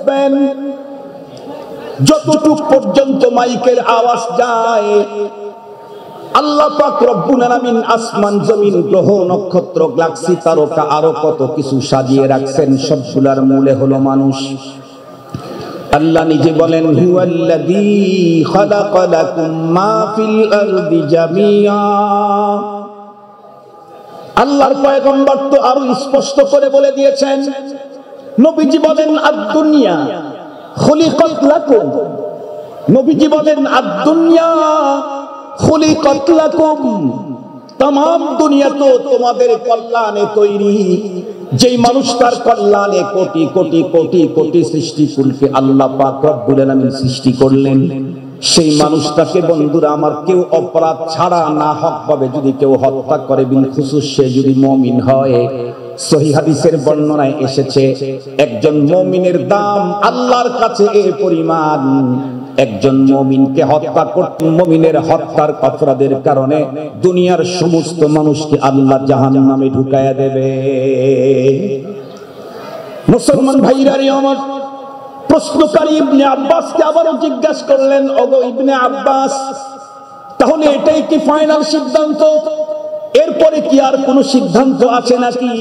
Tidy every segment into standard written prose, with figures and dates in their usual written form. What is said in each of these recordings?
দেখবেন যতটুক পর্যন্ত মাইকের আওয়াজ যায়, আল্লাহ পাক রব্বুল আলামিন আসমান জমিন গ্রহ নক্ষত্র গ্যালাক্সি তারকা আরো কত কিছু সাজিয়ে রাখছেন, সবগুলার মূলে হলো মানুষ। আল্লাহ নিজে বলেন হুয়াল্লাযী খালাকা লাকুম মা ফিল আরদি জামিআ। আল্লাহর পয়গম্বর তো আরো স্পষ্ট করে বলে দিয়েছেন, নবীজি বলেন আদ-দুনিয়া খুলিকাত লাকুম, নবীজি বলেন আদ-দুনিয়া খুলিকাত লাকুম, तमाम দুনিয়া তো তোমাদের কল্যাণে তৈরি। যেই মানুষটার কল্যাণে কোটি কোটি কোটি কোটি সৃষ্টিকুলকে আল্লাহ পাক রব্বুল আলামিন সৃষ্টি করলেন, সেই মানুষটাকে বন্ধুরা আমার কেউ অপরাধ ছাড়া না হক ভাবে যদি কেউ হত্যা করে, বিন খুসুস সে যদি মুমিন হয়, সহিহ হাদিসের বর্ণনায় এসেছে একজন মুমিনের দাম আল্লাহর কাছে এই পরিমাণ। একজন মুমিনকে হত্যা করতে, মুমিনের হত্যার অপরাধের কারণে দুনিয়ার সমস্ত মানুষকে আল্লাহ জাহান্নামে ঢুকায়া দেবে। মুসলমান ভাইরা রে আমার, প্রশ্নকারী ইবনে আব্বাসকে আবারও জিজ্ঞাসা করলেন, ওগো ইবনে আব্বাস, তাহলে এটাই কি ফাইনাল সিদ্ধান্ত? এরপরে কি আর কোনো সিদ্ধান্ত আছে নাকি?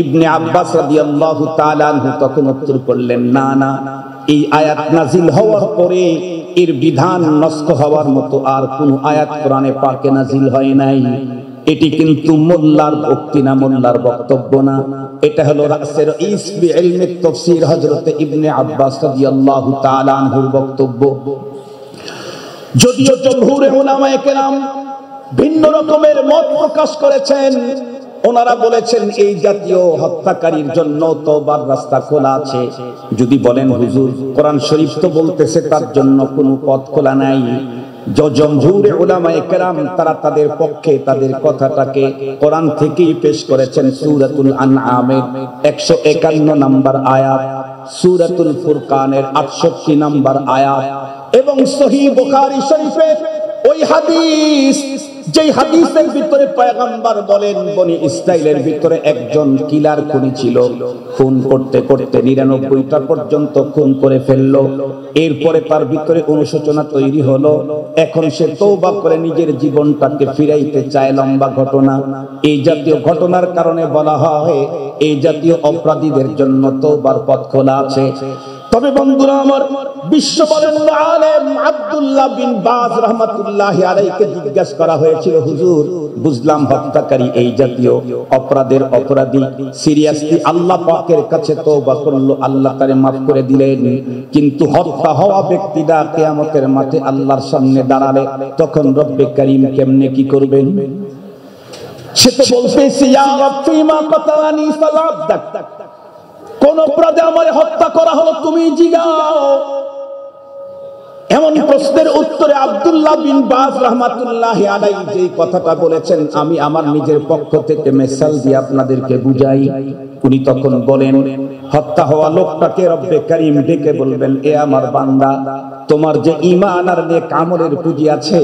ইবনে আব্বাস রাদিয়াল্লাহু তাআলা আনহু তখন উত্তর করলেন, না না, এই আয়াত নাজিল হওয়ার পরে এর বিধান নষ্ট হওয়ার মতো আর কোন আয়াত কোরআনে পাকে নাজিল হয় নাই। এটি কিন্তু মোল্লার বক্তব্য না, মোল্লার বক্তব্য না, এটা হলো রাসের ইসবি ইলমে তাফসীর হযরত ইবনে আব্বাস রাদিয়াল্লাহু তাআলা আনহুর বক্তব্য। যদিও জমহুরে উলামায়ে কেরাম ভিন্ন রকমের মত প্রকাশ করেছেন, ওনারা বলেছেন এই জাতীয় হত্যাকারীর জন্য তওবার রাস্তা খোলা আছে। যদি বলেন হুজুর কোরআন শরীফ তো বলতেছে তার জন্য কোনো পথ খোলা নাই, জমহুরে উলামায়ে কেরাম তারা তাদের পক্ষে তাদের কথাটাকে কোরআন থেকেই পেশ করেছেন। সূরাতুল আনআমের 151 নম্বর আয়াত, সূরাতুল ফুরকানের 68 নম্বর আয়াত এবং সহিহ বুখারী শরীফের ওই হাদিস, যেই হাদিসের ভিতরে পয়গম্বর বলেন বনি ইসরাইলের ভিতরে একজন কিলার খুনি ছিল, খুন করতে করতে 99টা পর্যন্ত খুন করে ফেললো। এরপরে তার ভিতরে অনুশোচনা তৈরি হলো, এখন সে তওবা করে নিজের জীবনটাকে ফিরাইতে চায়। লম্বা ঘটনা। এই জাতীয় ঘটনার কারণে বলা হয় এই জাতীয় অপরাধীদের জন্য তওবার পথ খোলা আছে। তবে বন্ধুরা আমার, বিশ্ব বরেণ্য আলেম আব্দুল্লাহ বিন বাজ রাহমাতুল্লাহি আলাইহিকে জিজ্ঞাসা করা হয়েছিল, হুজুর বুঝলাম হত্যাকারী এই জাতীয় অপরাধের অপরাধী সিরিয়াসলি আল্লাহ পাকের কাছে তওবা করলো, আল্লাহ তারে মাফ করে দিলেন, কিন্তু হত্যা হওয়া ব্যক্তিরা কিয়ামতের মাঠে আল্লাহর সামনে দাঁড়ালে তখন রব্বে কারীম কেমনে কি করবেন? সে তো বলতেছে ইয়া রাব্বি মা কাতালানি ফালাবদাক, কোন অপরাধে আমারে হত্যা করা হলো তুমি জিগাও। এমন প্রশ্নের উত্তরে আব্দুল্লাহ বিন বাজ রাহমাতুল্লাহি আলাইহি যে কথাটা বলেছেন, আমি আমার নিজের পক্ষ থেকে মিসাল দিয়ে আপনাদেরকে বুঝাই। উনি তখন বলেন, হত্যা হওয়া লোকটাকে রব্বে কারীম ডেকে বলবেন, এ আমার বান্দা, তোমার যে ঈমান আর নেক আমলের পুঁজি আছে,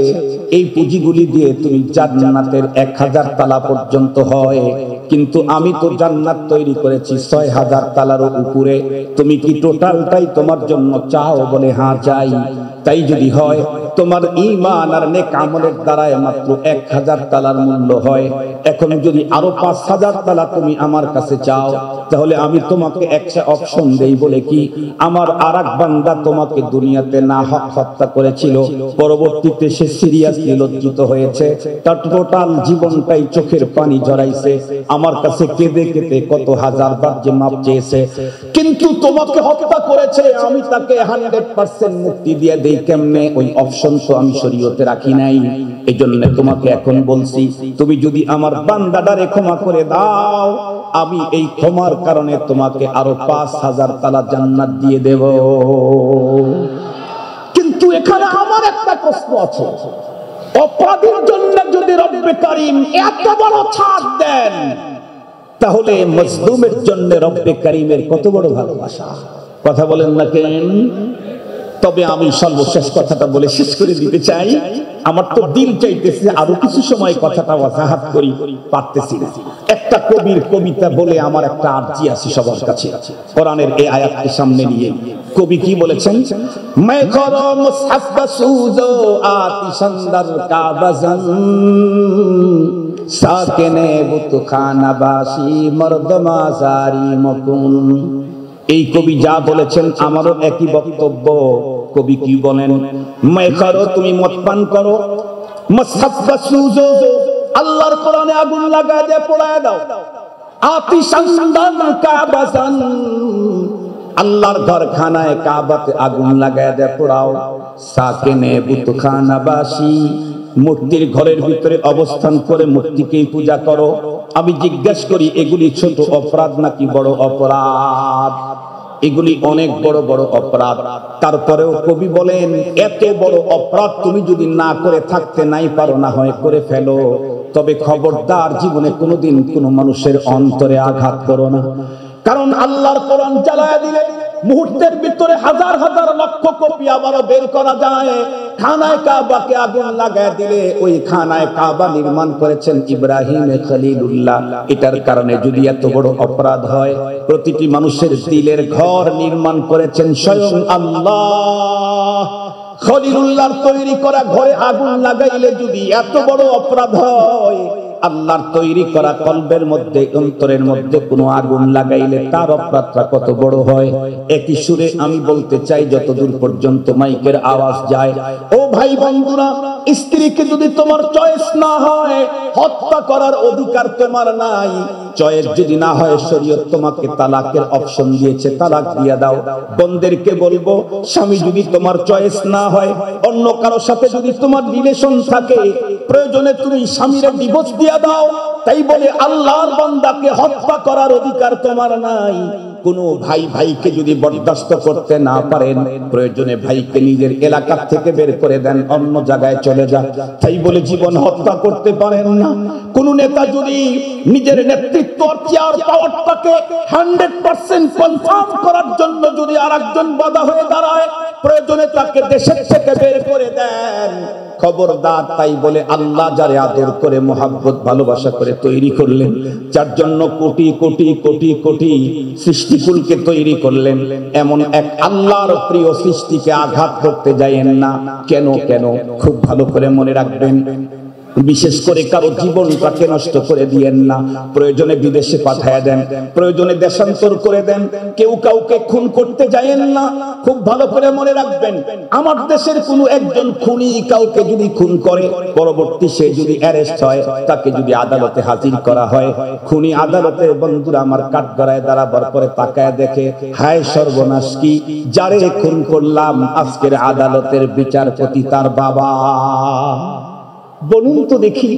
এই পুঁজিগুলি দিয়ে তুমি জান্নাতের 1000 তালা পর্যন্ত হয়, কিন্তু আমি তো জান্নাত তৈরি করেছি 6000 তালারও উপরে। তুমি কি টোটালটাই তোমার জন্য চাও? বলে হ্যাঁ চাই। তাই যদি হয় তোমার ঈমান আর নেক আমলের দ্বারায় মাত্র 1000 তালার মূল্য হয়, এখন যদি আরো 5000 তালা তুমি আমার কাছে চাও, তাহলে আমি তোমাকে একটা অপশন দেই। বলে কি? আমার আরেক বান্দা তোমাকে দুনিয়াতে না হক হত্যা করেছিল, পরবর্তীতে সে সিরিয়াসলি লজ্জিত হয়েছে, তার টোটাল জীবনটাই চোখের পানি ঝরাইছে, আমার কাছে কেঁদে কেঁদে কত হাজারবার যে মাপ চেয়েছে, কিন্তু তোমাকে হত্যা করেছে, আমি তাকে 100% মুক্তি দিয়ে দেই কেমনে? ওই অপশন তো আমি শরীয়তে রাখি নাই। এজন্য তোমাকে এখন বলছি, তুমি যদি আমার বান্দাটারে ক্ষমা করে দাও, আমি এই ক্ষমার কারণে তোমাকে আরো 5000 তালা জান্নাত দিয়ে দেব। কিন্তু এখানে আমার একটা প্রশ্ন আছে, অপরাধীর জন্য যদি রব্বে কারীম এত বড় ছাড় দেন, তাহলে মজলুমের জন্য রব্বে কারীমের কত বড় ভালোবাসা। কথা বলেন না কেন? তবে আমি সর্বশেষ কথাটা বলে শেষ করে দিতে চাই। আমার তো দিল চাইতেছে আরো কিছু সময় কথাটা ওয়াজাহাত করি, পারতেছি না। একটা কবির কবিতা বলে আমার একটা আরজি আছে সবার কাছে। কোরআনের এই আয়াতকে সামনে নিয়ে কবি কি বলেছেন? मैं करो मुसहफ बसूजो आतिशंदर का बजन साकिने बुतखाना बाशी मर्दमा जारी मकुन। এই কবি যা বলেছেন আমারও একই বক্তব্য। কবি কি বলেন? मैं करो তুমি মদ পান করো, মুসহফ বসুজো আল্লাহর কোরআনে আগুন লাগায় দিয়ে পোড়ায় দাও, আতিশানদান কাবাজান আল্লাহর ঘরখানায় কাবাতে আগুন লাগায় দিয়ে পোড়াও, সাকিনে বুতখানা বাসি মূর্তির ঘরের ভিতরে অবস্থান করে মূর্তিকেই পূজা করো। আমি জিজ্ঞেস করি এগুলি ছোট অপরাধ নাকি বড় অপরাধ? এগুলি অনেক বড় বড় অপরাধ। তারপরেও কবি বলেন এত বড় অপরাধ তুমি যদি না করে থাকতে নাই পারো, না হয় করে ফেলো, তবে খবরদার জীবনে কোনোদিন কোনো মানুষের অন্তরে আঘাত করো না। কারণ আল্লাহর কোরআন জ্বালায় দিলে মুহূর্তের ভিতরে হাজার হাজার লক্ষ কপি আবারও বের করা যায়। খানায় কাবাকে আগুন লাগায় দিলে ওই খানায় কাবা নির্মাণ করেছেন ইব্রাহিম খলিলুল্লাহ। এটার কারণে যদি এত বড় অপরাধ হয়, প্রতিটি মানুষের দিলের ঘর নির্মাণ করেছেন স্বয়ং আল্লাহ। খলিলুল্লাহর তৈরি করা ঘরে আগুন লাগাইলে যদি এত বড় অপরাধ হয়, আল্লাহর তৈরি করা কলবের মধ্যে অন্তরের মধ্যে কোনো আগুন লাগাইলে তার অপরাধটা কত বড় হয়। একই সুরে আমি বলতে চাই যতদূর পর্যন্ত মাইকের আওয়াজ যায়, ও ভাই বন্ধুরা, স্ত্রীকে যদি তোমার চয়েস না হয়, হত্যা করার অধিকার তোমার নাই। চয়েস যদি না হয়, শরীয়ত তোমাকে তালাকের অপশন দিয়েছে, তালাক দিয়ে দাও। বোনদেরকে বলবো, স্বামী যদি তোমার চয়েস না হয়, অন্য কারো সাথে যদি তোমার রিলেশন থাকে, প্রয়োজনে তুমি স্বামীর ডিভোর্স দিয়ে দাও। তাই বলে আল্লাহর বান্দাকে হত্যা করার অধিকার তোমার নাই। কোন ভাই ভাইকে যদি বরদাস্ত করতে না পারেন, প্রয়োজনে ভাইকে নিজের এলাকা থেকে বের করে দেন, অন্য জায়গায় চলে যান। তাই বলে জীবন হত্যা করতে পারেন না। কোন নেতা যদি নিজের নেতৃত্ব চেয়ার পাওয়ারটাকে 100% কনফার্ম করার জন্য যদি আরেকজন বাধা হয়ে দাঁড়ায়, প্রয়োজনে তাকে দেশের থেকে বের করে দেন। খবরদার। তাই বলে আল্লাহ যারে আদর করে মোহাব্বত ভালোবাসা করে তৈরি করলেন, যার জন্য কোটি কোটি কোটি কোটি সৃষ্টিকুলকে তৈরি করলেন, এমন এক আল্লাহর প্রিয় সৃষ্টিকে আঘাত করতে যায়েন না। কেন কেন খুব ভালো করে মনে রাখবেন। বিশেষ করে কারো জীবনটাকে নষ্ট করে দিয়েন না। প্রয়োজনে বিদেশে পাঠায় দেন, প্রয়োজনে দেশান্তর করে দেন, কেউ কাউকে খুন করতে যায়েন না। খুব ভালো করে মনে রাখবেন, আমার দেশের কোনো একজন খুনি কাউকে যদি খুন করে, পরবর্তী সে যদি অ্যারেস্ট হয়, তাকে যদি আদালতে হাজির করা হয়, খুনি আদালতে বন্ধুরা আমার কাঠগড়ায় দাঁড়াবার পরে তাকায় দেখে, হায় সর্বনাশ, কি যারে খুন করলাম আজকের আদালতের বিচারপতি তার বাবা। বলুন তো দেখি,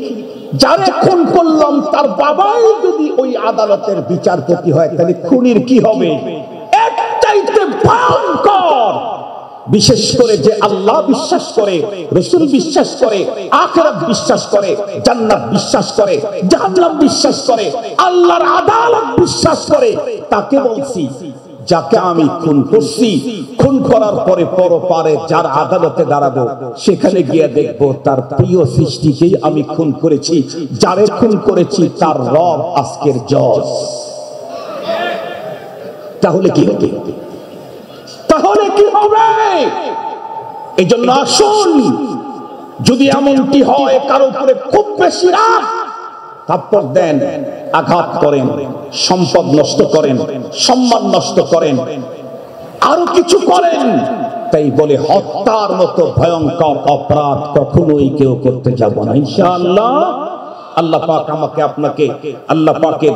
যারে খুন করলাম তার বাবাই যদি ওই আদালতের বিচারপতি হয়, তাহলে খুনির কি হবে? একটাইতে ভয়ঙ্কর। বিশেষ করে যে আল্লাহ বিশ্বাস করে, রাসূল বিশ্বাস করে, আখিরাত বিশ্বাস করে, জান্নাত বিশ্বাস করে, জাহান্নাম বিশ্বাস করে, আল্লাহর আদালত বিশ্বাস করে, তাকে বলছি যাকে আমি খুন করছি, খুন করার পরে পরপারে যার আদালতে দাঁড়াবো, সেখানে গিয়ে দেখবো তার প্রিয় সৃষ্টিকেই আমি খুন করেছি। যারে খুন করেছি তার রব আজকের জজ। তাহলে কি হবে? তাহলে কি হবে? এই জন্য আসুন, যদি এমনটি হয় কারো উপরে খুব বেশি রাগ, তারপর দেন, আঘাত করেন, সম্পদ নষ্ট করেন, সম্মান নষ্ট করেন, আরো কিছু করেন, তাই বলে হত্যার মতো ভয়ঙ্কর অপরাধ কখনোই কেউ করতে যাব না ইনশাআল্লাহ। আল্লাহ পাক আমাকে আপনাকে আল্লাহ পাকের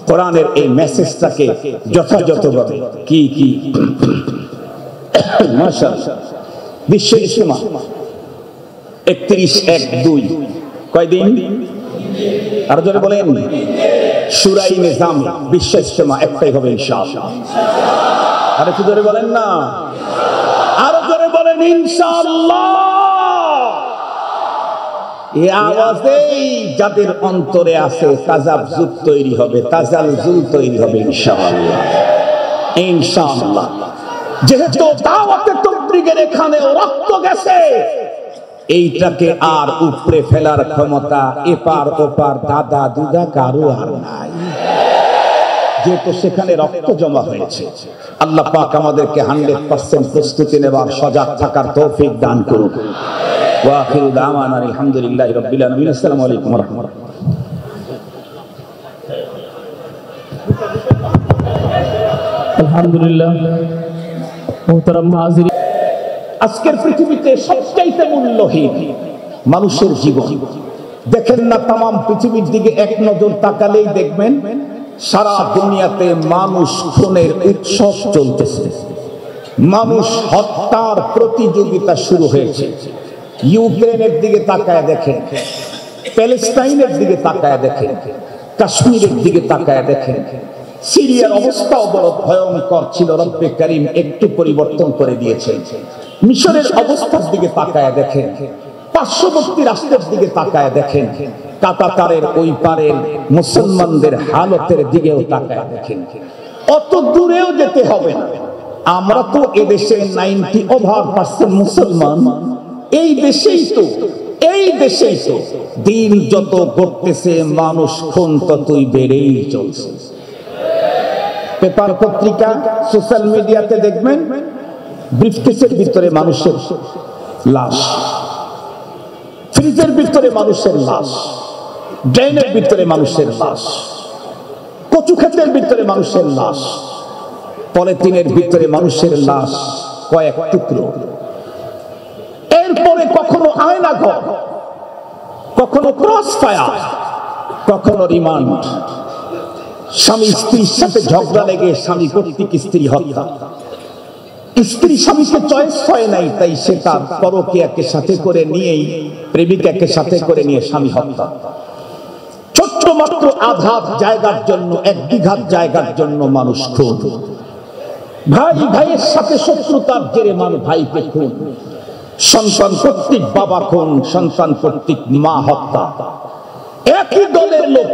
কোরআনের এই মেসেজটাকে যথাযথভাবে কি কি মাশাআল্লাহ বিশ্ব ইজতিমা 31/1/2 কয়দিন? আর জোরে বলেন, সূরায়ে নিজাম বিশ্ব ইজতিমা একটাই হবে ইনশাআল্লাহ। আরে কি জোরে বলেন না, আরো জোরে বলেন ইনশাআল্লাহ। এই আওয়াজেই যাদের অন্তরে আছে তাজাবজুব তৈরি হবে, তাজালজুল তৈরি হবে ইনশাআল্লাহ, ইনশাআল্লাহ। যেহেতু দাওয়াতে তাবলীগের এখানে রক্ত গেছে, এইটাকে আর উপরে ফেলার ক্ষমতা এপার ওপার দাদা দুদা কারো আর নাই, যেহেতু সেখানে রক্ত জমা হয়েছে। আল্লাহ পাক আমাদেরকে 100% প্রস্তুতি নেবার সজাগ থাকার তৌফিক দান করুন। ওয়া আখিরু দাওয়ানা আলহামদুলিল্লাহি রাব্বিল আলামিন। আসসালামু আলাইকুম ওয়া রাহমাতুল্লাহ। আলহামদুলিল্লাহ। মুহতারাম হাজিরিন, আজকের পৃথিবীতে সবচাইতে মূল্যহীন মানুষের জীবন। দেখেন না, তামাম পৃথিবীর দিকে এক নজর তাকালেই দেখবেন সারা দুনিয়াতে মানুষ খুনের উৎসব চলতেছে, মানুষ হত্যার প্রতিযোগিতা শুরু হয়েছে। ইউক্রেনের দিকে তাকায় দেখেন, প্যালেস্টাইনের দিকে তাকায় দেখেন, কাশ্মীরের দিকে তাকায় দেখেন। সিরিয়ার অবস্থাও বড় ভয়ঙ্কর ছিল, রব্বে কারীম একটু পরিবর্তন করে দিয়েছেন। মিশরের অবস্থার দিকে তাকায় দেখেন, পার্শ্ববর্তী রাষ্ট্রের দিকে তাকায় দেখেন, কাতারের ওই পারের মুসলমানদের হালতের দিকেও তাকায় দেখেন। অত দূরেও যেতে হবে না, আমরা তো এদেশে 90% মুসলমান। এই দেশেই তো দিন যত ঘটতেছে মানুষ খুন ততই বেড়েই চলছে। পেপার পত্রিকা সোশ্যাল মিডিয়াতে দেখবেন ব্রিফকেসের ভিতরে মানুষের লাশ, ফ্রিজের ভিতরে মানুষের লাশ, ড্রেনের ভিতরে মানুষের লাশ, কচু ক্ষেতের ভিতরে মানুষের লাশ, পলিথিনের ভিতরে মানুষের লাশ কয়েক টুকরো। এরপরে কখনো আয়না ঘর, কখনো ক্রস ফায়ার, কখনো রিমান্ড। স্বামী স্ত্রীর সাথে ঝগড়া লেগে স্বামী কর্তৃক স্ত্রী হত্যা। স্ত্রী স্বামীকে চয়েস হয় নাই, তাই সে তার পরকীয়াকে সাথে করে নিয়েই, প্রেমিকাকে সাথে করে নিয়ে স্বামী হত্যা। ছোট্ট মাত্র আধা জায়গার জন্য, 1 বিঘা জায়গার জন্য মানুষ খুন। ভাই ভাইয়ের সাথে শত্রুতার জেরে মানুষ ভাইকে খুন। সন্তান কর্তৃক বাবা খুন, সন্তান কর্তৃক মা হত্যা। একই দলের লোক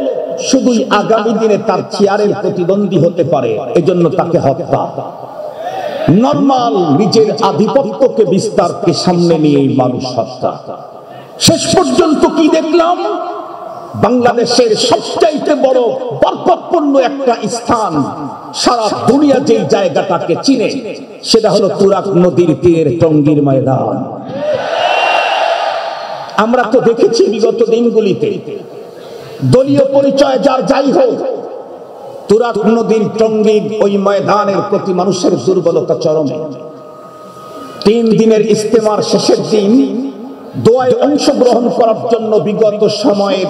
শুধুই আগামী দিনে তার চেয়ারের প্রতিদ্বন্দ্বী হতে পারে, এজন্য তাকে হত্যা। নরমাল নিজের আধিপত্যকে বিস্তারকে সামনে নিয়ে মানুষ হত্যা। শেষ পর্যন্ত কি দেখলাম, বাংলাদেশের সবচাইতে বড় বরকতপূর্ণ একটা স্থান, সারা দুনিয়া যেই জায়গাটাকে চিনে, সেটা হলো তুরাগ নদীর তীরের টঙ্গীর ময়দান। আমরা তো দেখেছি বিগত দিনগুলিতে, দলীয় পরিচয় যার যাই হোক, তুরাগ নদীর টঙ্গীর ওই ময়দানের প্রতি মানুষের দুর্বলতা চরমে। 3 দিনের ইজতেমার শেষের দিন দোয়ায় অংশগ্রহণ করার জন্য বিগত সময়ে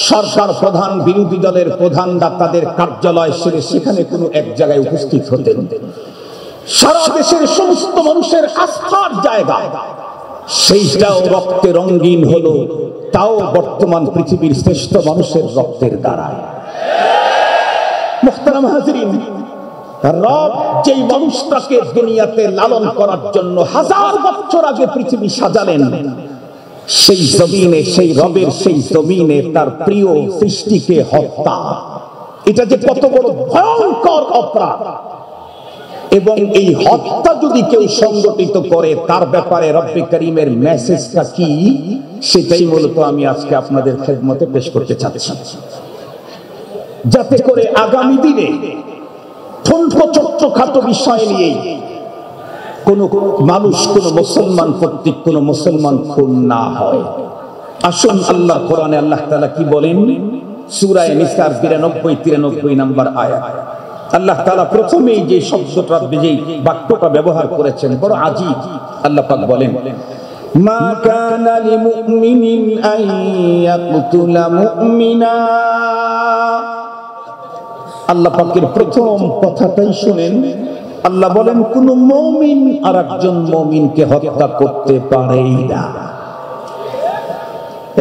সরকার প্রধান, বিরোধী দলের প্রধানরা তাদের কার্যালয় সেরে সেখানে কোনো এক জায়গায় উপস্থিত হতেন। সারা দেশের সমস্ত মানুষের আস্থার জায়গা, সেইটাও রক্তে রঙিন হলো, তাও বর্তমান পৃথিবীর শ্রেষ্ঠ মানুষের রক্তের দ্বারায়। মুহতারাম হাজিরিন, রব যেই মানুষটাকে দুনিয়াতে লালন করার জন্য 1000 বছর আগে পৃথিবী সাজালেন, সেই জমিনে, সেই রবের সেই জমিনে তার প্রিয় সৃষ্টিকে হত্যা, এটা যে কত বড় ভয়ঙ্কর অপরাধ। এবং এই হত্যা যদি কেউ সংগঠিত করে, তার ব্যাপারে রব্বে কারীমের মেসেজটা কি, সেটাই মূলত আমি আজকে আপনাদের খেদমতে পেশ করতে চাচ্ছি, যাতে করে আগামী দিনে ছোট্টখাটো বিষয় নিয়ে কোন মানুষ, কোন মুসলমান কর্তৃক কোন মুসলমান খুন না হয়। আসুন আল্লাহ কোরআনে আল্লাহ তাআলা কি বলেন, সূরা নিসার 92-93 নম্বর আয়াত। আল্লাহ তাআলা প্রথমেই যে শব্দটা, যে বাক্যটা ব্যবহার করেছেন বড় আজীব। আল্লাহ পাক বলেন, মা কানা লিমুমিনিন আন ইয়াকতুলা মুমিনা। আল্লাহ পাকের প্রথম কথাটাই শুনেন, আল্লাহ বলেন কোন মুমিন আরেকজন মুমিনকে হত্যা করতে পারেই না।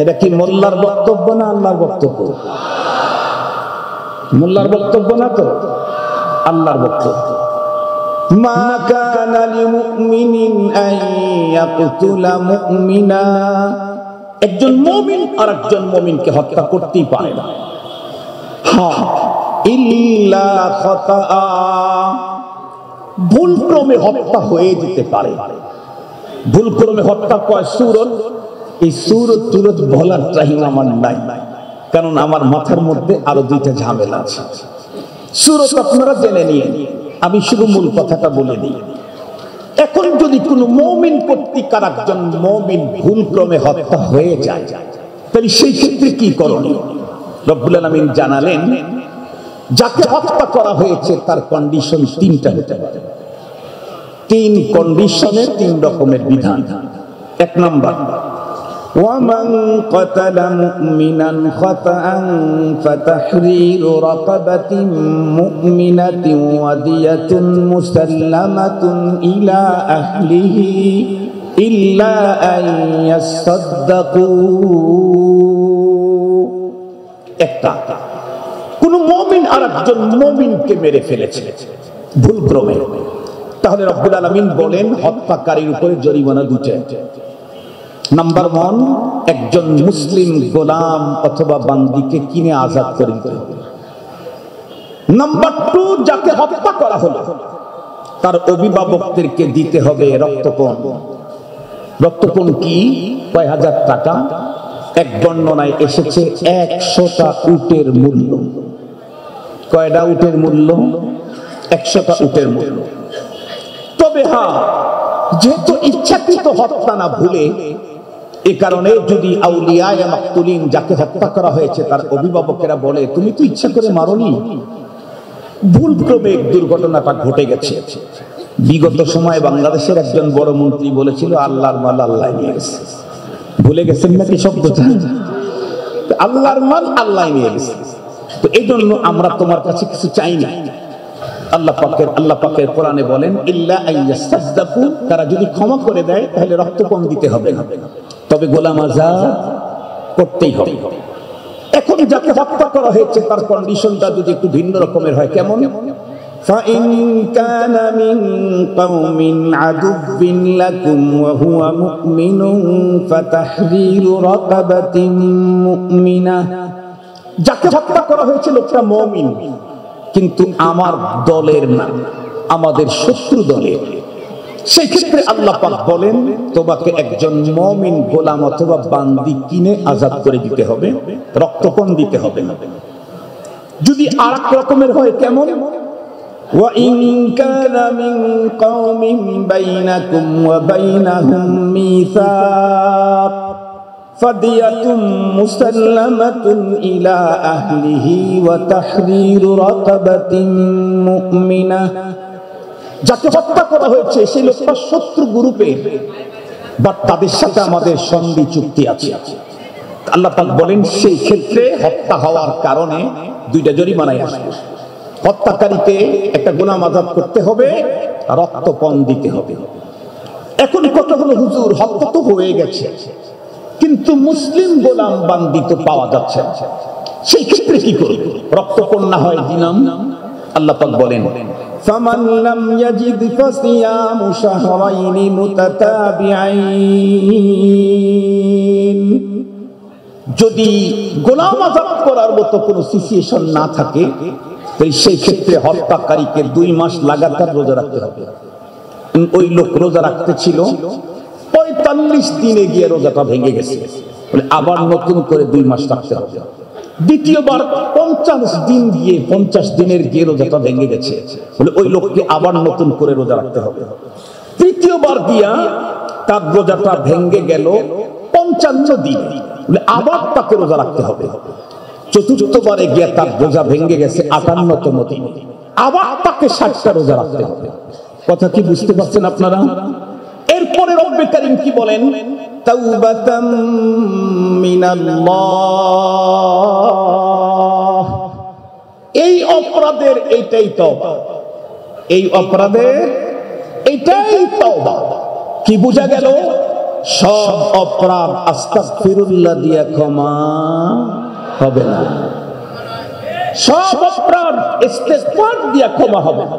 এটা কি মোল্লার বক্তব্য না আল্লাহর বক্তব্য? মোল্লার বক্তব্য না তো, আল্লাহর বক্তব্য। মা কানা লিমুমিনিন আন ইয়াকতুলা মুমিনা, একজন মুমিন আরেকজন মুমিনকে হত্যা করতেই পারে না। হ্যাঁ, ইল্লা খাতাআ, ভুলক্রমে হত্যা হয়ে যেতে পারে। ভুলক্রমে হত্যা কয় সূরত, এই সূরত তুরত বলার টাইম আমার নাই, কারণ আমার মাথার মধ্যে আরো দুইটা ঝামেলা আছে। সূরত আপনারা জেনে নিয়ে, আমি শুধু মূল কথাটা বলে দিই। এখন যদি কোনো মুমিন কর্তৃক আর একজন মুমিন ভুলক্রমে হত্যা হয়ে যায়, তাহলে সেই ক্ষেত্রে কি করণীয়? রব্বুল আলামিন জানালেন, যাকে হত্যা করা হয়েছে তার কন্ডিশন তিনটা হতে পারে। তিন কন্ডিশনে তিন রকমের বিধান। এক নাম্বার, وَمَنْ قَتَلَ مُؤْمِنًا خَطَأً فَتَحْرِيرُ رَقَبَةٍ مُؤْمِنَةٍ وَدِيَةٌ مُسَلَّمَةٌ إِلَى أَهْلِهِ إِلَّا أَنْ يَصَّدَّقُوا। একটা, কোন মুমিন আরেকজন মুমিনকে মেরে ফেলেছে ভুলক্রমে, তাহলে রব্বুল আলামিন বলেন হত্যাকারীর উপরে জরিমানা দুটো। নাম্বার 1, একজন মুসলিম গোলাম অথবা বান্দীকে কিনে আজাদ করে দিতে হবে। নাম্বার 2, যাকে হত্যা করা হলো তার অভিভাবকদেরকে দিতে হবে রক্তপণ। রক্তপণ কি? কয় হাজার টাকা। এক বর্ণনায় এসেছে 100টা উটের মূল্য। কয়টা উটের মূল্য? 100টা উটের মূল্য। তবে হ্যাঁ, যেহেতু ইচ্ছাকৃত হত্যা না ভুলে, এ কারণে যদি আউলিয়ায়ে মাকতুলিন, যাকে হত্যা করা হয়েছে তার অভিভাবকেরা বলে তুমি তো ইচ্ছা করে মারোনি, ভুলক্রমে দুর্ঘটনাটা ঘটে গেছে। বিগত সময়ে বাংলাদেশের একজন বড় মন্ত্রী বলেছিল আল্লাহর মাল আল্লাহ নিয়ে গেছে। ভুলে গেছেন নাকি শব্দটা? আল্লাহর মাল আল্লাহ নিয়ে গেছে। তো এই জন্য আমরা তোমার কাছে কিছু চাই না। আল্লাহ পাকের কোরআনে বলেন ইল্লা আইয়াসাদদাকু, তারা যদি ক্ষমা করে দেয় তাহলে রক্তপণ দিতে হবে না, তবে গোলাম আজাদ করতেই হবে। এখন যাকে হত্যা করা হয়েছে তার কন্ডিশনটা যদি একটু ভিন্ন রকমের হয়, কেমন? فَإِنْ كَانَ مِنْ قَوْمٍ عَدُوٍّ لَكُمْ وَهُوَ مُؤْمِنٌ فَتَحْرِيرُ رَقَبَةٍ مُؤْمِنَةٍ। যাকে হত্যা করা হয়েছে লোকটা মুমিন, কিন্তু আমার দলের না, আমাদের শত্রু দলের। সেই ক্ষেত্রে আল্লাহ পাক বলেন তোমাকে একজন মুমিন গোলাম অথবা বান্দি কিনে আজাদ করে দিতে হবে, রক্তপণ দিতে হবে না। যদি আরেক রকমের হয়, কেমন? وَإِنْ كَانَ مِنْ قَوْمٍ بَيْنَكُمْ وَبَيْنَهُمْ مِيثَاقٌ فَدِيَةٌ مُسَلَّمَةٌ إِلَى أَهْلِهِ وَتَحْرِيرُ رَقَبَةٍ مُؤْمِنَةٍ। যাকে হত্যা করা হয়েছে সেই লোকটা শত্রু গ্রুপের, বাট তাদের সাথে আমাদের সন্ধি চুক্তি আছে। আল্লাহ পাক বলেন সেই ক্ষেত্রে হত্যা হওয়ার কারণে দুইটা জরিমানায় আসবে। হত্যাকারীকে একটা গোলাম আজাদ করতে হবে, রক্তপণ দিতে হবে। এখন কথা হলো হুজুর হত্যা তো হয়ে গেছে, কিন্তু মুসলিম গোলাম বান্দি তো পাওয়া যাচ্ছে না, সেই ক্ষেত্রে কি করবে? রক্তপণ না হয় দিলাম। আল্লাহ পাক বলেন ফামান লাম ইয়াজিদ ফাসিয়ামু শাহরাইনি মুতাতাবিআইন। যদি গোলাম আজাদ করার মতো কোনো সিচুয়েশন না থাকে, তো সেই ক্ষেত্রে হত্যাকারীকে 2 মাস লাগাতার রোজা রাখতে হবে। ওই লোক রোজা রাখতে ছিল, 45 দিনে গিয়ে রোজাটা ভেঙে গেছে, বলে আবার নতুন করে 2 মাস রাখতে হবে। দ্বিতীয়বার 50 দিন গিয়ে 50 দিনের গিয়ে রোজাটা ভেঙে গেছে, বলে ওই লোককে আবার নতুন করে রোজা রাখতে হবে। তৃতীয়বার দিয়া তার রোজাটা ভেঙে গেল 55 দিন, বলে আবার তাকে রোজা রাখতে হবে। চতুর্থবারে গিয়া তার রোজা ভেঙে গেছে 58তম দিন, আবার তাকে 60টা রোজা রাখতে হবে। কথা কি বুঝতে পারছেন আপনারা? এরপরে রব্বে কারীম কি বলেন? তাওবাতাম মিনাল্লাহ। এই অপরাধের এইটাই তওবা, এই অপরাধের এইটাই তওবা। কি বোঝা গেল? সব অপরাধ আস্তাগফিরুল্লাহ দিয়া ক্ষমা হবে না, সব অপরাধ ইস্তেগফার দিয়া ক্ষমা হবে না।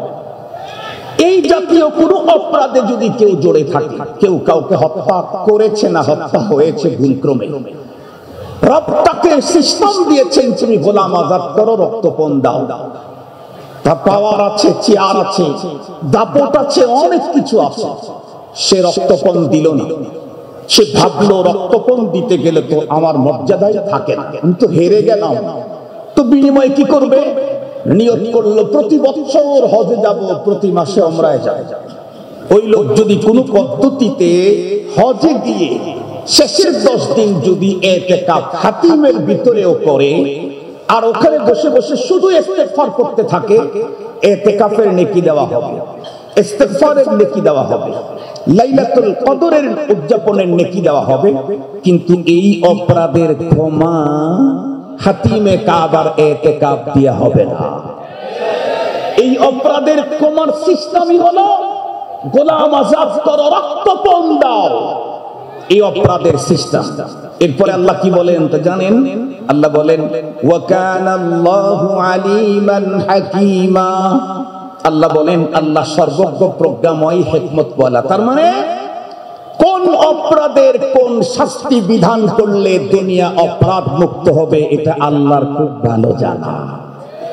এই জাতীয় কোনো অপরাধে যদি কেউ জড়ে থাকে, কেউ কাউকে হত্যা করেছে না হত্যা হয়েছে ভুলক্রমে, রব তাকে সিস্টেম দিয়েছেন তুমি গোলাম আজাদ করো, রক্তপণ দাও। তার পাওয়ার আছে, চেয়ার আছে, দাপট আছে, অনেক কিছু আছে, সে রক্তপণ দিল না। সে ভাবলো রক্তপণ দিতে গেলে তো আমার মর্যাদায় থাকে না, আমি তো হেরে গেলাম, তো বিনিময়ে কি করবে? নিয়ত করলো প্রতি বছর হজে যাব, প্রতি মাসে উমরায় যাব। ওই লোক যদি কোনো পদ্ধতিতে হজে গিয়ে শেষের 10 দিন যদি ইতিকাফ খাতিমের ভিতরেও করে আর ওখানে বসে বসে শুধু ইস্তেগফার করতে থাকে, ইতিকাফের নেকি দেওয়া হবে, ইস্তেগফারের নেকি দেওয়া হবে, লাইলাতুল কদরের উদযাপনের নেকি দেওয়া হবে। কিন্তু এই অপরাধের ক্ষমা খাতিমে কাবার ইতিকাফ দিয়া হবে না। এই অপরাধের ক্ষমার সিস্টেমই হলো গোলাম আযাদ করো, রক্তপণ দাও, এই অপরাধের সিস্টেম। এরপরে আল্লাহ কি বলেন তা জানেন? আল্লাহ বলেন ওয়া কানাল্লাহু আলিমান হাকীমা। আল্লাহ বলেন আল্লাহ সর্বজ্ঞ, প্রজ্ঞাময়, হিকমতওয়ালা। তার মানে কোন অপরাধের কোন শাস্তি বিধান করলে দুনিয়া অপরাধ মুক্ত হবে এটা আল্লাহর খুব ভালো জানা।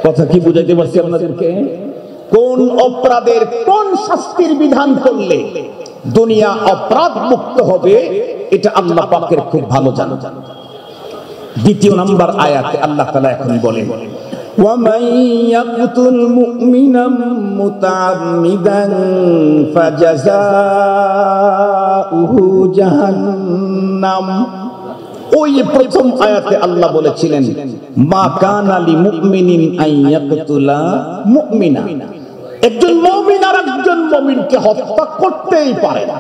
কথা কি বুঝাইতে পারছি আপনাদেরকে? কোন অপরাধের কোন শাস্তির বিধান করলে দুনিয়া অপরাধ মুক্ত হবে এটা আল্লাহ পাকের খুব ভালো জানা। দ্বিতীয় নাম্বার আয়াতে আল্লাহ তাআলা এখন বলেন وَمَن يَقْتُلْ مُؤْمِنًا مُتَعَمِّدًا فَجَزَاؤُهُ جَهَنَّمُ। ওই প্রথম আয়াতে আল্লাহ বলেছিলেন মা কানা লিমুমিনিন আন ইয়াকতুলা মুমিনা, একজন মুমিন আর একজন মুমিনকে হত্যা করতেই পারে না।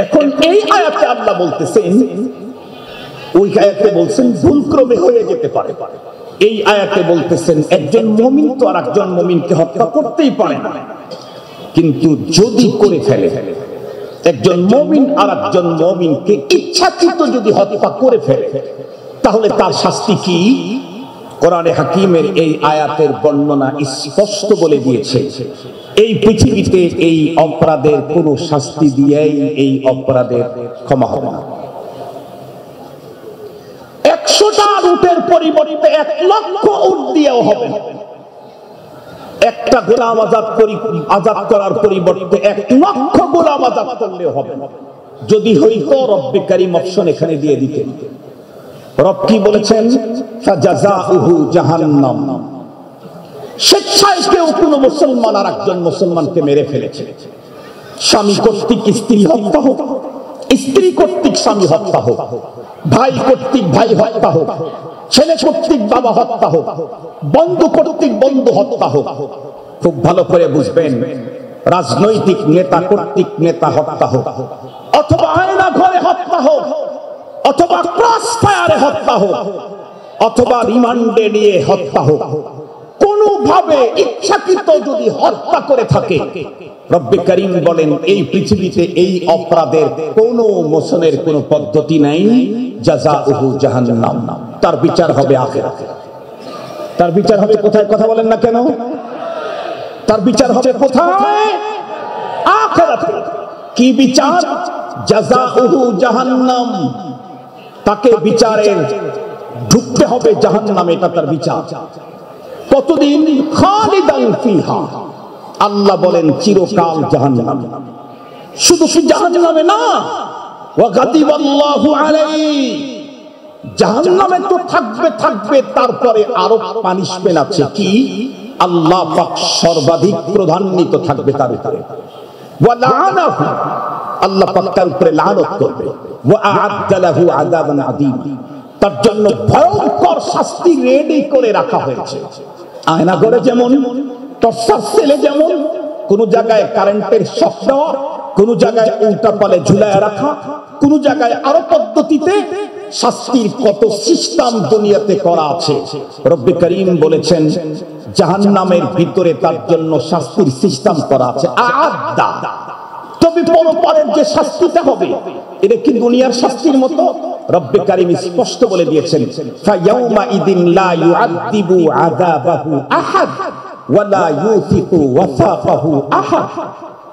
এখন এই আয়াতে আল্লাহ বলতেছেন, ওই আয়াতে বলছেন ভুলক্রমে হয়ে যেতে পারে, এই আয়াতে বলতেছেন একজন মুমিন তো আর একজন মুমিনকে হত্যা করতেই পারে না, কিন্তু যদি করে ফেলে, একজন মুমিন আর একজন মুমিনকে ইচ্ছাকৃত যদি হত্যা করে ফেলে তাহলে তার শাস্তি কি? কোরআনে হাকিমের এই আয়াতের বর্ণনা স্পষ্ট বলে দিয়েছে এই পৃথিবীতে এই অপরাধের কোনো শাস্তি দিয়েই এই অপরাধের ক্ষমা হবে না। 100টা উটের পরিবর্তে 1 লক্ষ উট দিয়েও হবে না। একটা গোলাম আজাদ করার পরিবর্তে 1 লক্ষ গোলাম আজাদ করলেও হবে না। যদি হইতো রব্বে কারীম অপশন এখানে দিয়ে দিতেন। রব কি বলেছেন? ফাজাযাউহু জাহান্নাম। স্বেচ্ছায় কেউ কোনো মুসলমান আর একজন মুসলমানকে মেরে ফেলেছে, স্বামী কর্তৃক স্ত্রী হত্যা হোক, স্ত্রী কর্তৃক স্বামী হত্যা হোক, ভাই কর্তৃক ভাই হত্যা হোক, ছেলে কর্তৃক বাবা হত্যা হোক, বন্ধু কর্তৃক বন্ধু হত্যা হোক, খুব ভালো করে বুঝবেন, রাজনৈতিক নেতা কর্তৃক নেতা হত্যা হোক, অথবা আয়না ঘরে হত্যা হোক, অথবা ক্রস ফায়ারে হত্যা হোক, অথবা রিমান্ডে নিয়ে হত্যা হোক, কোনভাবে ইচ্ছাকৃত যদি হত্যা করে থাকে, রব্বে কারীম বলেন এই পৃথিবীতে এই অপরাধের কোন মোচনের কোন পদ্ধতি নাই, জাযাউহু জাহান্নাম। তার বিচার হবে আখিরাতে। তার বিচার হবে কোথায়? কথা বলেন না কেন? তার বিচার হবে কোথায়? আখিরাতে। কি বিচার? জাযাউহু জাহান্নাম। তাকে বিচারে ঢুকতে হবে জাহান্নামে, এটা তার বিচার। কতদিন? খালিদান ফিহা। আল্লাহ বলেন চিরকাল জাহান্নাম। শুধু জাহান্নামে না, ওয়া গাদিবাল্লাহু আলাইহি, জাহান্নামে তো থাকবে, তারপরে আরো পানিশমেন্ট আছে। কি? আল্লাহ পাক সর্বাধিক প্রধান্বিত থাকবে তার উপরে। ওয়া লাআনাহু, আল্লাহ পাক তার উপরে লানত করবে। ওয়া আ'আদ্দা লাহু আযাবান আযীম, তার জন্য ভয়ঙ্কর শাস্তি রেডি করে রাখা হয়েছে। আয়না ঘরে যেমন, টর্চার সেলে যেমন, কোন জায়গায় কারেন্টের শক দেওয়া, কোন জায়গায় উল্টা পালে ঝুলায় রাখা, কোন জায়গায় আরো পদ্ধতিতে শাস্তির কত সিস্টেম দুনিয়াতে করা আছে। রব্বে কারীম বলেছেন জাহান্নামের ভিতরে তার জন্য শাস্তির সিস্টেম করা আছে। আ'আদ্দা, তবে পরপরের যে শাস্তিটা হবে এটা কি দুনিয়ার শাস্তির মতো? রব্বে কারীম স্পষ্ট বলে দিয়েছেন ফায়াউমা ইদিন লা ইউআযিবু আযাবাহু আহাদ ওয়া লা ইউথিকু ওয়াসাকাহু আহাদ।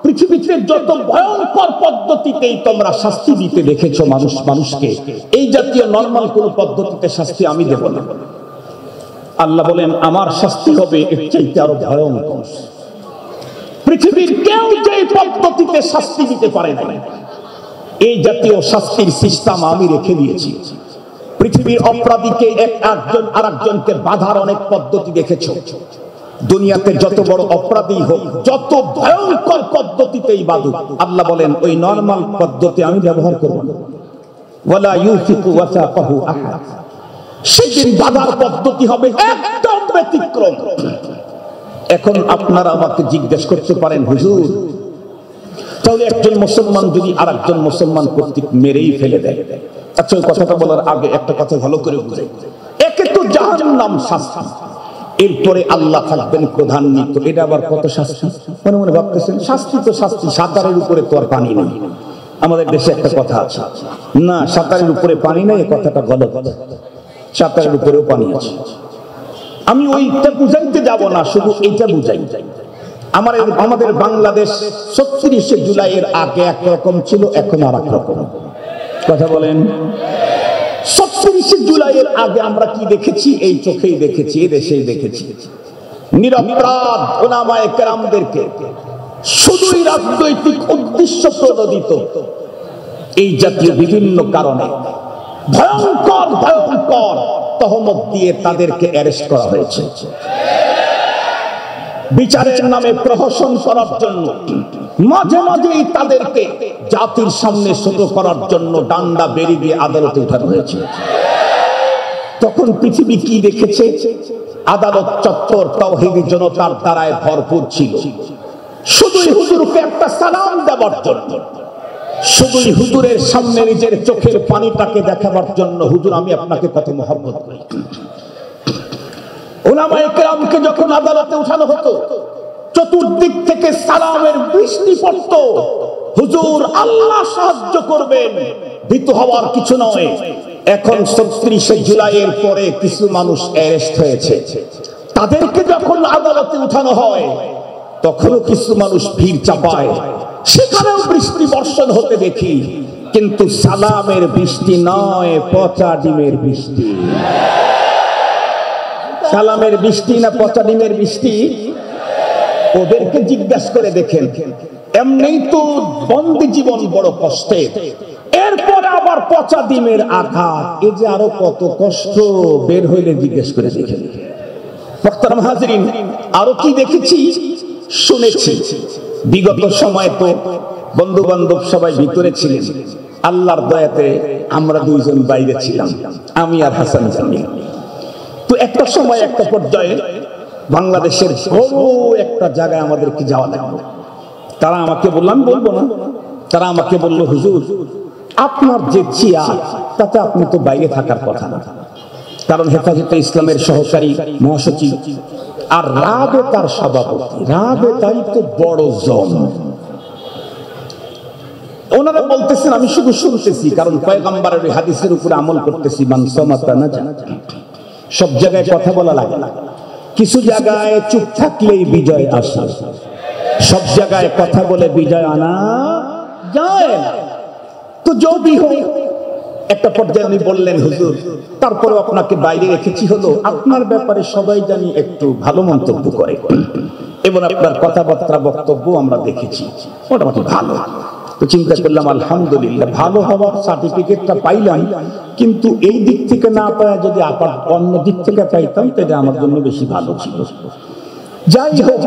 পৃথিবীতে যত ভয়ঙ্কর পদ্ধতিতেই তোমরা শাস্তি দিতে দেখেছো মানুষকে, এই জাতীয় নরমাল কোন পদ্ধতিতে শাস্তি আমি দেব না। আল্লাহ বলেন আমার শাস্তি হবে এর চাইতে আরো ভয়ঙ্কর। পৃথিবীর কেউ যে পদ্ধতিতে শাস্তি দিতে পারে না, এই জাতীয় শাস্তির সিস্টেম আমি রেখে দিয়েছি। পৃথিবীর অপরাধীকে একজন আরেকজনকে বাধার অনেক পদ্ধতি দেখেছ। দুনিয়াতে যত বড় অপরাধী হোক, যত ভয়ঙ্কর পদ্ধতিতেই বাধুক, আল্লাহ বলেন ওই নরমাল পদ্ধতি আমি ব্যবহার করব না। ওয়ালা ইউফিকু ওয়াসাকাহু আহাদ, সেদিন বাধার পদ্ধতি হবে একদম ব্যতিক্রম। এখন আপনারা আমাকে জিজ্ঞেস করতে পারেন, হুজুর তাহলে একজন মুসলমান যদি আরেকজন মুসলমান কর্তৃক মেরেই ফেলে দেয়, আচ্ছা ওই কথাটা বলার আগে একটা কথা ভালো করে বুঝাই। একে তো জাহান্নাম শাস্তি, এরপরে আল্লাহ থাকবেন প্রধান্বিত, এটা আবার কত শাস্তি। মনে মনে ভাবতেছেন শাস্তি তো শাস্তি, সাঁতারের উপরে তো আর পানি নেই। আমাদের দেশে একটা কথা আছে, না সাঁতারের উপরে পানি নেই, এই কথাটা গলত। সাঁতারের উপরেও পানি আছে। আমি ওইটা বুঝাইতে যাব না, শুধু এইটা বুঝাই। আমাদের বাংলাদেশ ৩৬শে জুলাইয়ের আগে একরকম ছিল, এখন আর এক রকম। কথা বলেন, ৩৬শে জুলাইয়ের আগে আমরা কি দেখেছি? এই চোখেই দেখেছি, এই দেশেই দেখেছি। নিরপরাধ উলামায়ে কেরামদেরকে শুধুই রাজনৈতিক উদ্দেশ্য প্রণোদিত এই জাতীয় বিভিন্ন কারণে ভয়ঙ্কর ভয়ঙ্কর তহমত দিয়ে তাদেরকে অ্যারেস্ট করা হয়েছে। বিচারের নামে প্রহসন করার জন্য, মাঝে মাঝেই তাদেরকে জাতির সামনে ছোট করার জন্য ডান্ডা বেরি দিয়ে আদালতে উঠানো হয়েছে। তখন পৃথিবী কি দেখেছে? আদালত চত্বর তাওহীদি জনতার দ্বারায় ভরপুর ছিল। শুধুই হুজুরকে একটা সালাম দেওয়ার জন্য, শুধুই হুজুরের সামনে নিজের চোখের পানিটাকে দেখাবার জন্য, হুজুর আমি আপনাকে কত মহব্বত করি। উলামায়ে কেরামকে যখন আদালতে উঠানো হতো, চতুর্দিক থেকে সালামের বৃষ্টি পড়তো। হুজুর আল্লাহ সাহায্য করবেন, ভীত হওয়ার কিছু নয়। এখন ৩৬শে জুলাইয়ের পরে কিছু মানুষ অ্যারেস্ট হয়েছে, তাদেরকে যখন আদালতে উঠানো হয় তখনও কিছু মানুষ ভিড় চাপায়, সেখানেও বৃষ্টি বর্ষণ হতে দেখি, কিন্তু সালামের বৃষ্টি নয়, পচা ডিমের বৃষ্টি। সালামের বৃষ্টি না পচা ডিমের বৃষ্টি? ওদেরকে জিজ্ঞাসা করে দেখেন। এমনিই তো বন্দি জীবন বড় কষ্টের, এরপর আবার পচা ডিমের আঘাত, এ যে আরো কত কষ্ট। বের হইলে জিজ্ঞেস করে দেখেন। মুহতারাম হাজিরিন, আরো কি দেখেছি শুনেছি। বিগত সময় তো বন্ধু বান্ধব সবাই ভিতরে ছিলেন, আল্লাহর দয়াতে আমরা দুইজন বাইরে ছিলাম, আমি আর হাসান জামিল। তো একটা সময় একটা পর্যায়ে বাংলাদেশের বড় একটা জায়গায় আমাদেরকে যাওয়া লাগলো। তারা আমাকে বললাম, বলবো না, তারা আমাকে বলল, হুজুর আপনার যে চেয়ার তাতে আপনি তো বাইরে থাকার কথা না, কারণ হেফাজতে ইসলামের সহকারী মহাসচিব আর রাবেতার সভাপতি, রাবেতাই তো বড় জম। ওনারা বলতেছেন, আমি শুধু শুনতেছি, কারণ পয়গম্বরের হাদিসের উপরে আমল করতেছি। মান সামাতা না জানা, সব জায়গায় কথা বলা লাগে না, কিছু জায়গায় চুপ থাকলেই বিজয় আসে, সব জায়গায় কথা বলে বিজয় আনা যায় না। তো জবি হোক, একটা পর্যায়ে উনি বললেন, হুজুর তারপরে আপনাকে বাইরে রেখেছি হলো আপনার ব্যাপারে সবাই জানি একটু ভালো মন্তব্য করে, এবং আপনার কথাবার্তা বক্তব্য আমরা দেখেছি মোটামুটি ভালো। তো চিন্তা করলাম আলহামদুলিল্লাহ, ভালো হওয়ার সার্টিফিকেটটা পাইলাম, কিন্তু এই দিক থেকে না পাওয়া যদি অন্য দিক থেকে পাইতাম তাহলে আমার জন্য বেশি ভালো ছিল। যাই হোক,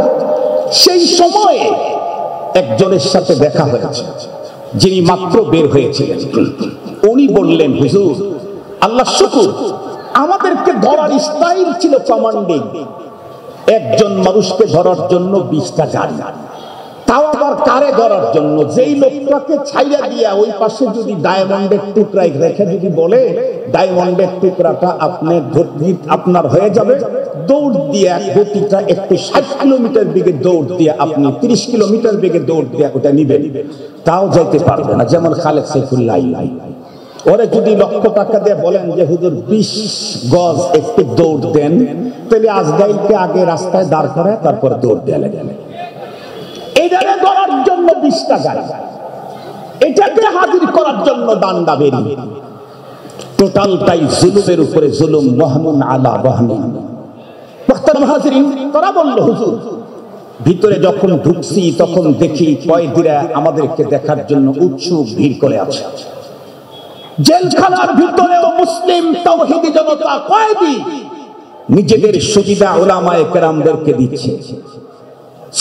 সেই সময়ে একজনের সাথে দেখা হয়েছে যিনি মাত্র বের হয়েছিলেন। উনি বললেন, হুজুর আল্লাহ শুকর, আমাদেরকে ধরার স্টাইল ছিল কমান্ডিং, একজন মানুষকে ধরার জন্য 20টা গাড়ি, তাও আবার কারে ধরার জন্য? যেই লোকটাকে ছাইরা দিয়া ওই পাশে যদি ডায়মন্ডের টুকরা রেখে যদি বলে ডায়মন্ডের টুকরাটা আপনার হয়ে যাবে, দৌড় দিয়া গতিটা একটু 60 কিলোমিটার বেগে দৌড় দিয়ে আপনি 30 কিলোমিটার বেগে দৌড় দিয়ে ওটা নিবেন, তাও যাইতে পারবে না। যেমন খালেদ সাইফুল্লাহ, ওরা যদি লক্ষ টাকা দিয়ে বলেন যে হুজুর 20 গজ একটু দৌড় দেন, তাহলে আজরাইলকে আগে রাস্তায় দাঁড় করায় তারপর দৌড় দেয়া লাগে। এটাকে ধরার জন্য 20টা গাড়ি, এটাকে হাজির করার জন্য ডান্ডা বেরি, টোটালটাই জুলুমের উপরে জুলুম, ওয়াহমুন আলা ওয়াহমিন। মুহতারাম হাজিরিন, তারা বলল, হুজুর ভিতরে যখন ঢুকছি তখন দেখি কয়েদিরা আমাদেরকে দেখার জন্য উৎসুক ভিড় করে আছে। জেলখানার ভিতরেও মুসলিম তাওহীদি জনতা কয়েদি নিজেদের সুবিধা উলামায়ে কেরামদেরকে দিচ্ছে।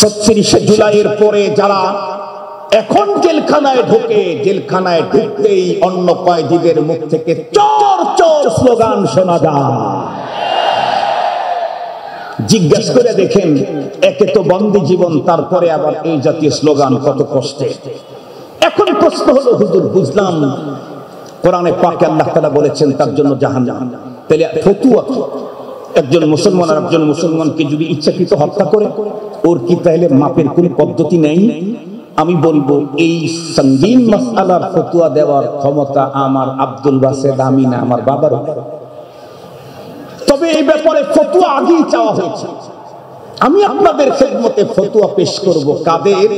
৩৬ জুলাইয়ের পরে যারা এখন জেলখানায় ঢোকে, জেলখানায় ঢুকতেই অন্য কয়েদিদের মুখ থেকে চোর চোর স্লোগান শোনা যায়। জিজ্ঞাসা করে দেখেন, একে তো বন্দী জীবন, তারপরে আবার এই জাতীয় স্লোগান, কত কষ্টে। এখন প্রশ্ন হলো, হুজুর বুঝলাম কোরআনে পাকে আল্লাহ তাআলা বলেছেন তার জন্য জাহান্নাম, তাহলে ফতুয়া একজন মুসলমান আর একজন মুসলমানকে যদি ইচ্ছাকৃত হত্যা করে, ওর কি তাহলে মাপের কোন পদ্ধতি নেই? আমি বলবো এই সঙ্গীন মাসআলার ফতুয়া দেওয়ার ক্ষমতা আমার আব্দুল বাসেদ আমি না, আমার বাবার। তবে এই ব্যাপারে ফতুয়া আগেই চাওয়া হয়েছে। আমি আপনাদের খেদমতে ফতুয়া পেশ করব কাদের?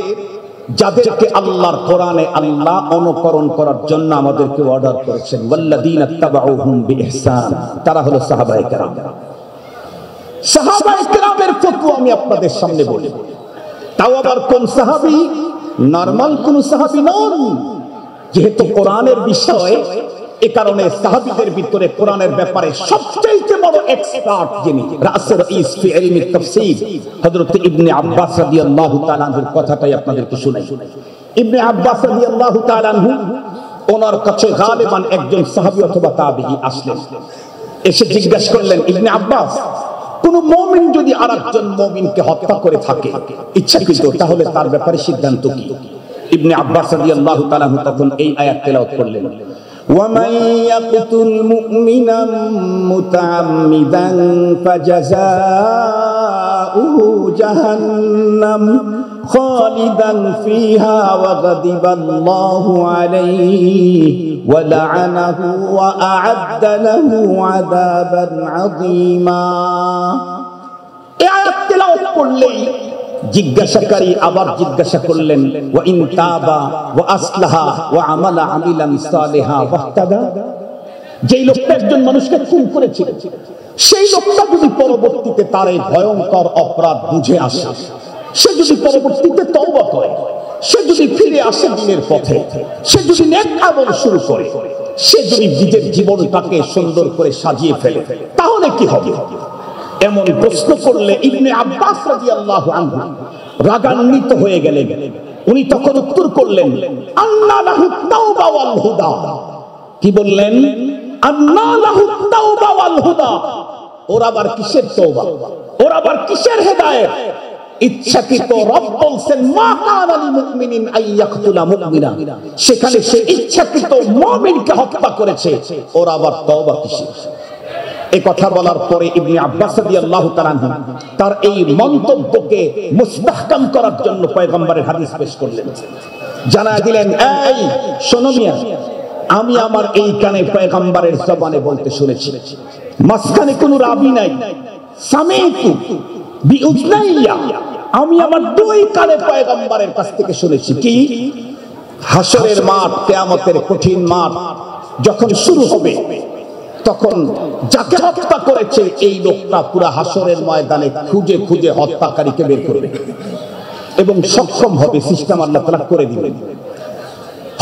যাদেরকে আল্লাহর কোরআনে আল্লাহ অনুকরণ করার জন্য আমাদেরকে অর্ডার করেছেন, ওয়াল্লাযীনা তাবাউহুম বিইহসান, তারা হলো সাহাবায়ে কেরাম। সাহাবায়ে কেরামের ফতোয়া আমি আপনাদের সামনে বলি। তাও আবার কোন সাহাবী? নরমাল কোন সাহাবী নন, যেহেতু কোরআনের বিষয়, এই কারণে সাহাবীদের ভিতরে কোরআনের ব্যাপারে সবচেয়ে বড় এক্সপার্ট যিনি, রাসে রাইস ফি ইলমি তাফসীর, হযরত ইবনে আব্বাস রাদিয়াল্লাহু তাআলা আনহুর কথাটাই আপনাদেরকে শোনাই। ইবনে আব্বাস রাদিয়াল্লাহু তাআলা আনহু, ওনার কাছে গালিবান একজন সাহাবী অথবা তাবেঈ আসলেন, এসে জিজ্ঞাসা করলেন, ইবনে আব্বাস, কোন মুমিন যদি আরেকজন মুমিনকে হত্যা করে থাকে ইচ্ছাকৃত, তাহলে তার ব্যাপারে সিদ্ধান্ত কি? ইবনে আব্বাস রাদিয়াল্লাহু তাআলা আনহু তখন এই আয়াত তেলাওয়াত করলেন, وَمَن يَقْتُلْ مُؤْمِنًا مُتَعَمِّدًا فَجَزَاؤُهُ جَهَنَّمُ خَالِدًا فِيهَا وَغَضِبَ اللَّهُ عَلَيْهِ وَلَعَنَهُ وَأَعَدَّ لَهُ عَذَابًا عَظِيمًا। এই আয়াত তেলাওয়াত করলেই জিজ্ঞাসাকারী আবার জিজ্ঞাসা করলেন, ওয়া ইন তাবা ওয়া আসলাহা ওয়া আমালা আমিলান সালিহা ওয়াহতাদা, যেই লোকটা একজন মানুষকে খুন করেছিল, সেই লোকটা যদি পরবর্তীতে তার এই ভয়ঙ্কর অপরাধ বুঝে আসে, সে যদি পরবর্তীতে তওবা করে, সে যদি ফিরে আসে দিনের পথে, সে যদি নেক আমল শুরু করে, সে যদি নিজের জীবনটাকে সুন্দর করে সাজিয়ে ফেলে, তাহলে কি হবে? এমন প্রশ্ন করলে ইবনে আব্বাস রাদিয়াল্লাহু আনহু রাগান্বিত হয়ে গেলেন। উনি তখন উত্তর করলেন, আন্না লাহু তাওবা ওয়াল হুদা। কি বললেন? আন্না লাহু তাওবা ওয়াল হুদা। ওর আবার কিসের তওবা, ওর আবার কিসের হেদায়েত? ইচ্ছাকৃত রব বলছেন, মা কানা লিল মুমিনিন আইয়াকতুলা মুমিনা, সেখানে সে ইচ্ছাকৃত মুমিনকে হত্যা করেছে, ওর আবার তওবা কিসের? এই কথা বলার পরে ইবনে আব্বাস রাদিয়াল্লাহু তাআলা আনহু তার এই মন্তব্যকে মুস্তাহকাম করার জন্য পয়গম্বরের হাদিস পেশ করলেন, জানায় দিলেন, এই শোনো মিয়া, আমি আমার এই কানে পয়গম্বরের জবানে বলতে শুনেছি, মাঝখানে কোনো রাবি নাই। সামিতু বিউজনাইয়া, আমি আমার দুই কানে পয়গম্বরের কাছ থেকে শুনেছি। কি? হাসরের মাঠ, কিয়ামতের কঠিন মাঠ যখন শুরু হবে, তখন যাকে হত্যা করেছে এই লোকটা পুরা হাসরের ময়দানে খুঁজে খুঁজে হত্যাকারীকে বের করবে এবং সক্ষম হবে, সিস্টেম আল্লাহ তাআলা করে দিবেন।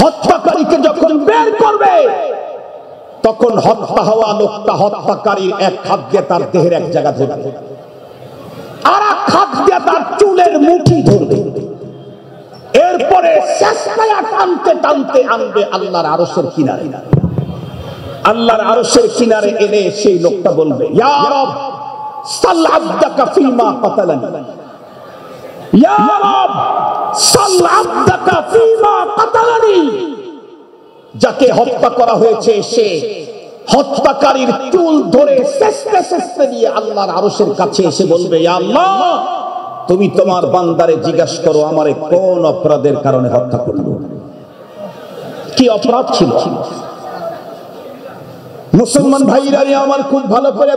হত্যাকারীকে যখন বের করবে, তখন হত্যা হওয়া লোকটা হত্যাকারীর এক হাত দিয়ে তার দেহের এক জায়গা ধরবে, আর এক হাত দিয়ে তার চুলের মুঠি ধরবে, এরপরে শেষটায়া টানতে টানতে আনবে আল্লাহর আরশের কিনারে। আল্লাহর আরশের কিনারে এনে সেই লোকটা বলবে, ইয়া রব সাল আবদাকা ফিমা কাতালানি, ইয়া রব সাল আবদাকা ফিমা কাতালানি। যাকে হত্যা করা হয়েছে সে হত্যাকারীর চুল ধরে শেষে শেষে দিয়ে আল্লাহর আরশের কাছে এসে বলবে, ইয়া আল্লাহ, তুমি তোমার বান্দারে জিজ্ঞাসা করো আমারে কোন অপরাধের কারণে হত্যা করলো, কি অপরাধ ছিল। মুসলমান ভাইরা আমার খুব ভালো করে